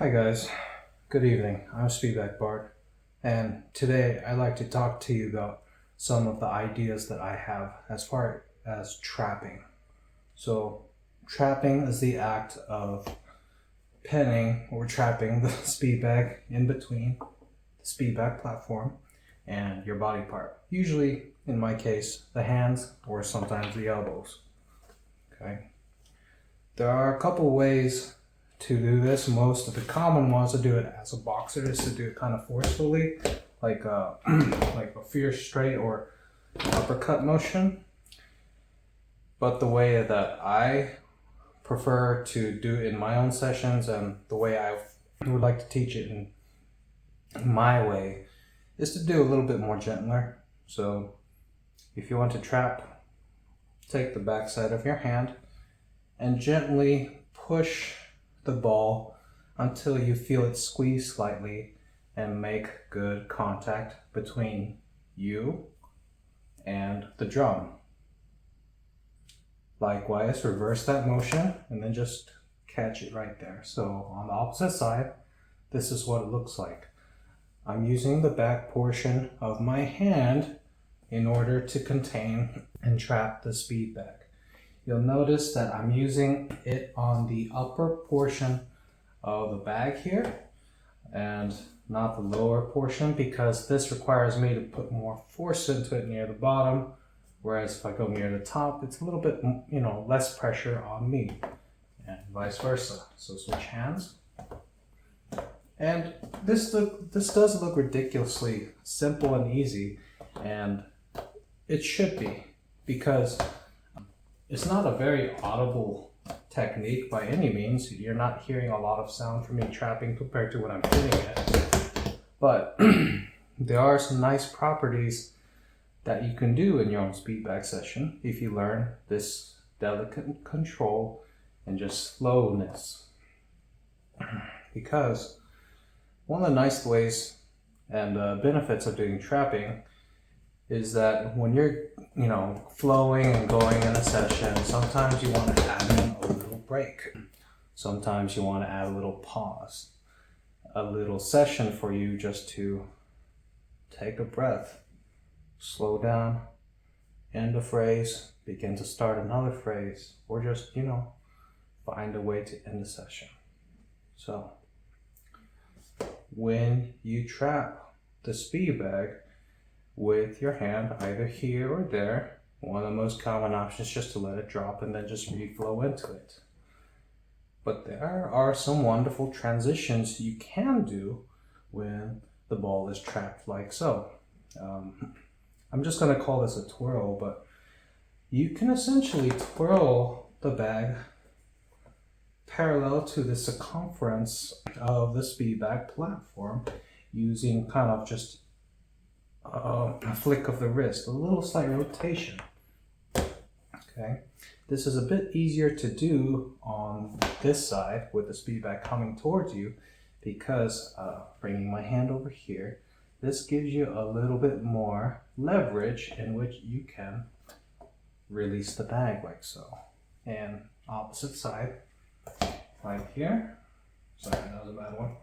Hi guys, good evening. I'm Speedbag Bart, and today I'd like to talk to you about some of the ideas that I have as far as trapping. So, trapping is the act of pinning or trapping the speedbag in between the speedbag platform and your body part. Usually, in my case, the hands or sometimes the elbows. Okay. There are a couple ways to do this. Most of the common ones to do it as a boxer is to do it kind of forcefully, like like a fierce straight or uppercut motion. But the way that I prefer to do it in my own sessions and the way I would like to teach it in my way is to do a little bit more gentler. So if you want to trap, take the back side of your hand and gently push the ball until you feel it squeeze slightly and make good contact between you and the drum. Likewise, reverse that motion and then just catch it right there. So on the opposite side, this is what it looks like. I'm using the back portion of my hand in order to contain and trap the speedbag. You'll notice that I'm using it on the upper portion of the bag here and not the lower portion, because this requires me to put more force into it near the bottom, whereas if I go near the top, it's a little bit, less pressure on me, and vice versa. So switch hands. And this does look ridiculously simple and easy, and it should be, because it's not a very audible technique by any means. You're not hearing a lot of sound from me trapping compared to when I'm hitting it. But there are some nice properties that you can do in your own speedbag session if you learn this delicate control and just slowness. Because one of the nice ways and benefits of doing trapping is that when you're, flowing and going in a session, sometimes you want to add in a little break. Sometimes you want to add a little pause, a little session for you just to take a breath, slow down, end a phrase, begin to start another phrase, or just, find a way to end the session. So, when you trap the speedbag with your hand either here or there, one of the most common options is just to let it drop and then just reflow into it. But there are some wonderful transitions you can do when the ball is trapped like so. I'm just going to call this a twirl, but you can essentially twirl the bag parallel to the circumference of the speedbag platform using kind of just a flick of the wrist, a little slight rotation. Okay, this is a bit easier to do on this side with the speedbag coming towards you, because bringing my hand over here, this gives you a little bit more leverage in which you can release the bag like so. And opposite side, right here. Sorry, that was a bad one.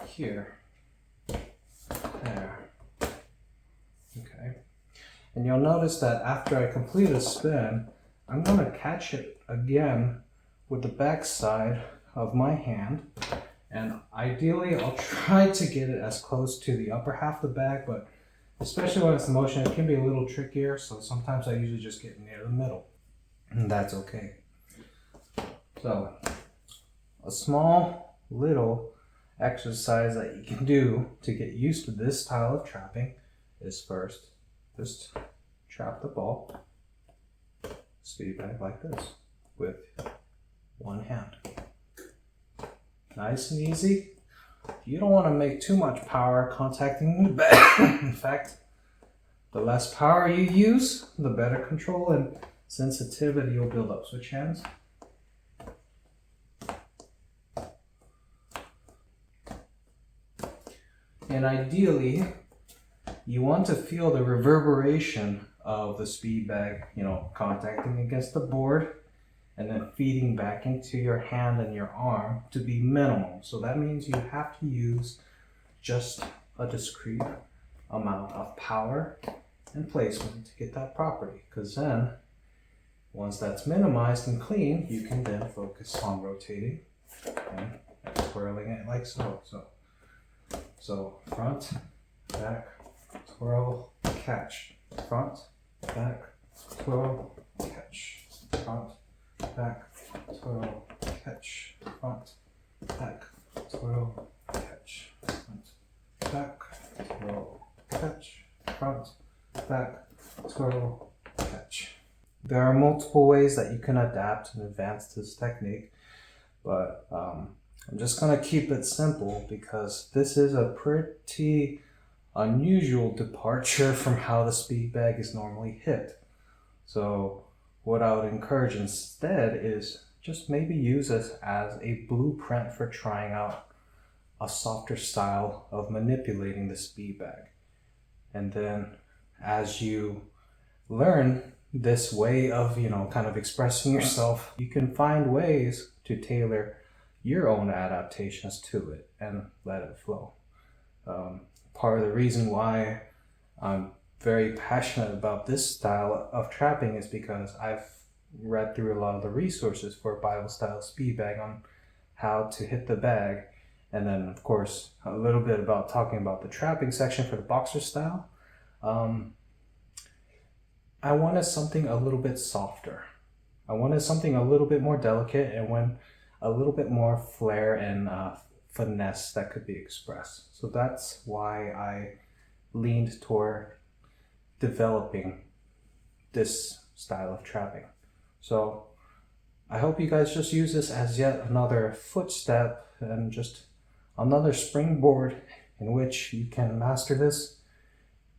Here. There. Okay. And you'll notice that after I complete a spin, I'm going to catch it again with the back side of my hand. And ideally, I'll try to get it as close to the upper half of the bag, but especially when it's in motion, it can be a little trickier. So sometimes I usually just get near the middle, and that's okay. So a small little exercise that you can do to get used to this style of trapping is first just trap the ball speedbag like this with one hand. Nice and easy. You don't want to make too much power contacting the bag. In fact, the less power you use, the better control and sensitivity you'll build up. Switch hands. And ideally, you want to feel the reverberation of the speedbag, contacting against the board and then feeding back into your hand and your arm to be minimal. So that means you have to use just a discrete amount of power and placement to get that property, because then once that's minimized and clean, you can then focus on rotating and twirling it like so. So front, back, twirl, catch, front, back, twirl, catch, front, back, twirl, catch, front, back, twirl, catch, front, back, twirl, catch, front, back, twirl, catch. There are multiple ways that you can adapt and advance this technique, but I'm just going to keep it simple because this is a pretty unusual departure from how the Speedbag is normally hit. So what I would encourage instead is just maybe use this as a blueprint for trying out a softer style of manipulating the Speedbag. And then as you learn this way of, kind of expressing yourself, you can find ways to tailor your own adaptations to it and let it flow. Part of the reason why I'm very passionate about this style of trapping is because I've read through a lot of the resources for Bible style Speedbag on how to hit the bag, and then of course a little bit about talking about the trapping section for the boxer style. I wanted something a little bit softer. I wanted something a little bit more delicate and when a little bit more flair and finesse that could be expressed. So that's why I leaned toward developing this style of trapping. So I hope you guys just use this as yet another footstep and just another springboard in which you can master this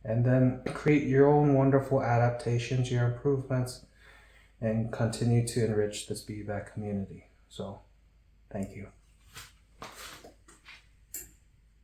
and then create your own wonderful adaptations, your improvements, and continue to enrich the Speedbag community. So thank you.